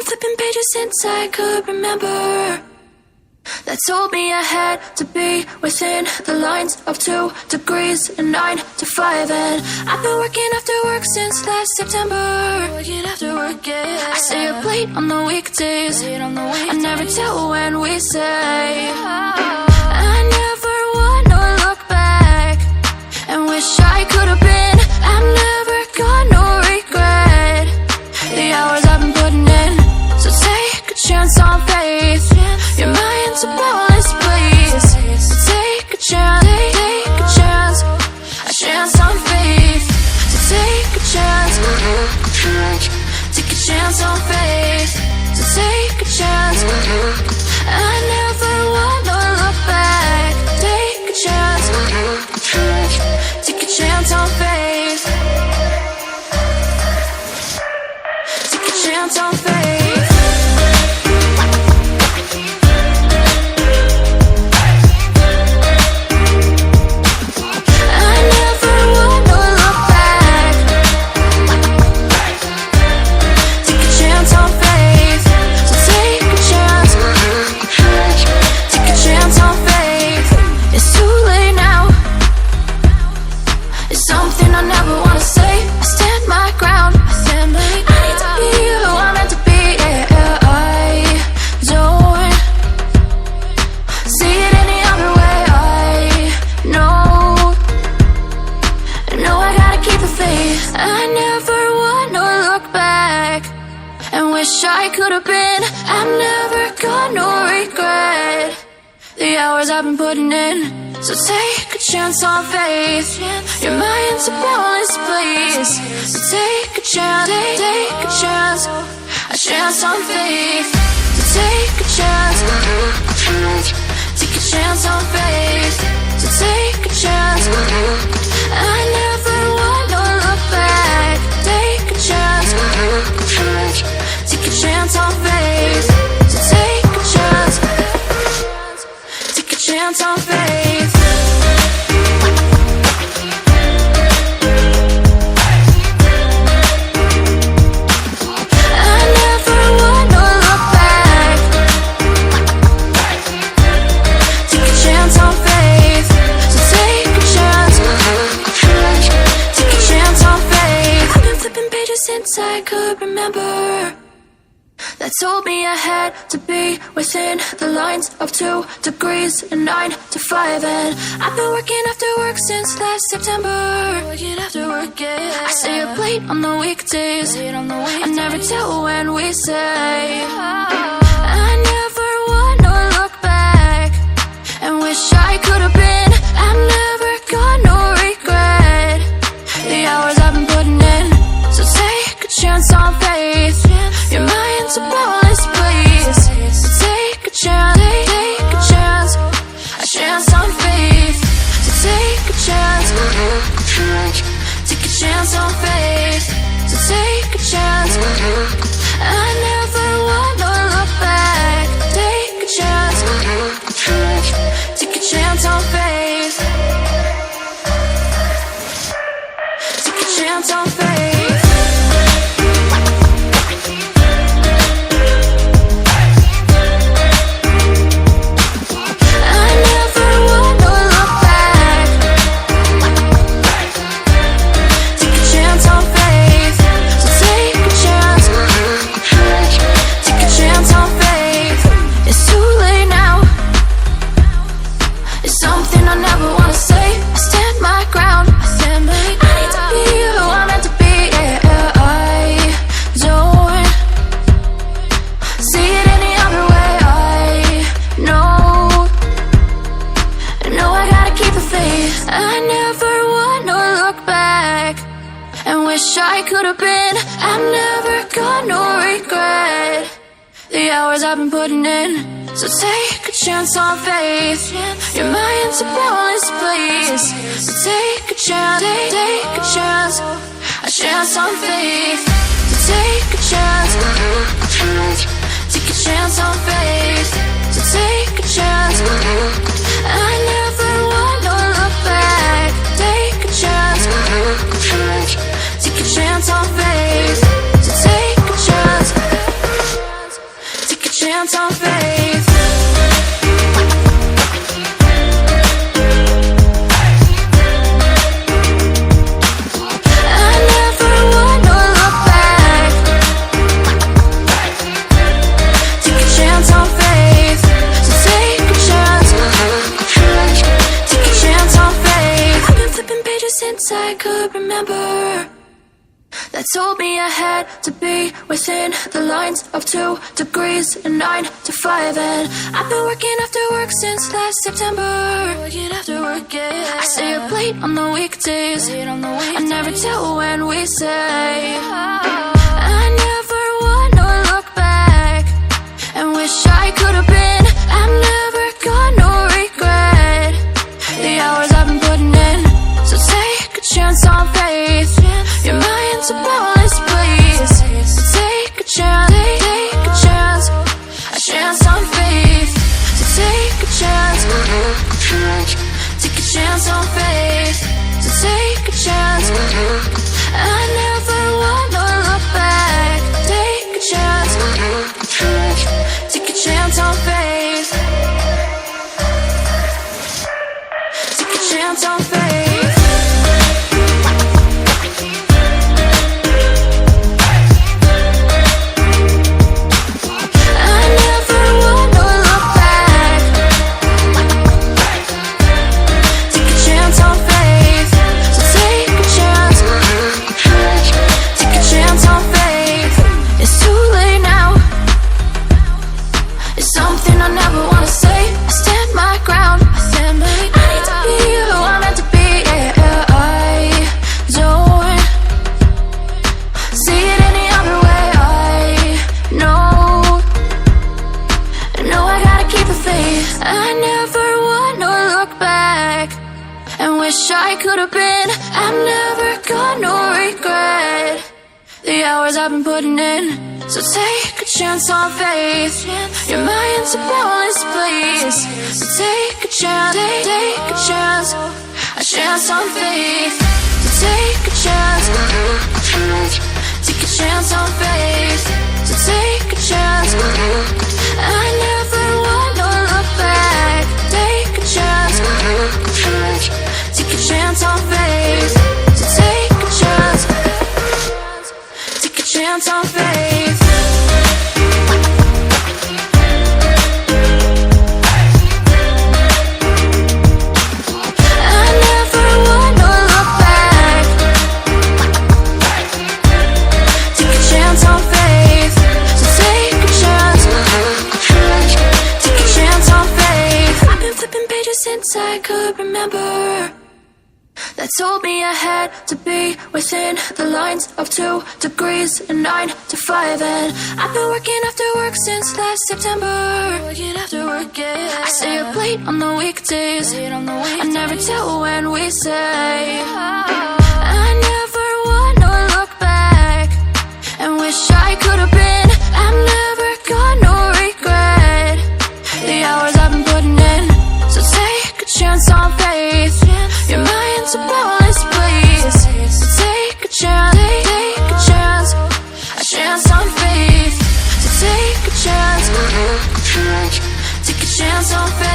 been flipping pages since I could remember. That told me I had to be within the lines of 2 degrees and 9 to 5. And I've been working after work since last September. Working after work, yeah. I stay up late on the weekdays. I never tell when we say. I never wanna look back and wish I could have been. I've never got no regret. The hours I've been putting in. So take a chance on faith. Your mind's a boundless place. So take a chance, take a chance. A chance on faith. So take a chance. Take a chance on faith. So take a chance. I never wanna look back. Take a chance. Take a chance on faith. Take a chance on faith. I could have been. I've never got no regret. The hours I've been putting in. So take a chance on faith. Your mind's a boundless place. So take a chance, take a chance. A chance on faith. So take a chance. Take a chance on faith. So take a chance. I never wanna look back. Take a chance. Take a chance on faith. So take a chance. Take a chance on faith. I never wanna look back. Take a chance on faith. So take a chance. Take a chance on faith. I've been flipping pages since I could remember. That told me I had to be within the lines of 2 degrees and 9 to 5. And I've been working after work since last September. Working after work, yeah. I stay up late on the weekdays. I never tell when we say. I never wanna look back and wish I could have been. I've never got no regret. The hours I've been putting in. So take a chance on faith. Your mind's a boundless place. So take a chance, take a chance. A chance on faith. So take a chance. Take a chance on faith. So take a chance. I never wanna look back. Take a chance. Take a chance on faith. Take a chance on faith. I could have been. I've never got no regret. The hours I've been putting in. So take a chance on faith. Your mind's a boundless place. So take a chance, take a chance. A chance on faith. So take a chance. Take a chance on faith. So take a chance. I never wanna look back. Take a chance. Take a chance on faith. So take a chance. chance on faith. I never wanna look back. Take a chance on faith. So take a chance. Take a chance on faith. I've been flipping pages since I could remember. That told me I had to be within the lines of 2 degrees and 9 to 5. And I've been working after work since last September. Working after work, yeah. I stay up late on the weekdays. I never tell when we say. I never wanna look back and wish I could have been. I've never got no regret. The hours I've been putting in. So take a chance on faith. Your mind's a boundless place. So take a chance, take a chance on faith. So take a chance, take a chance on faith. So take a chance. I never wanna look back. Take a chance, take a chance on faith. Take a chance on faith. I never wanna look back and wish I could have been. I've never got no regret. The hours I've been putting in. So take a chance on faith. Your mind's a boundless place. So take a chance, take a chance on faith. So take a chance, take a chance on faith. So take a chance. I never wanna look back. Take a chance, take a chance on faith. So take a chance, take a chance on faith. I never wanna look back. Take a chance on faith. So take a chance, take a chance on faith. I've been flipping pages since I could remember. That told me I had to be within the lines of 2 degrees and 9 to 5. And I've been working after work since last September. Working after work, yeah. I stay up late on the weekdays. I never tell when we say. I never wanna look back and wish I could have been. I've never got no regret. The hours I've been putting in. So take a chance on faith. Your mind's a boundless place. So take a chance, take a chance on faith. So take a chance, take a chance on faith.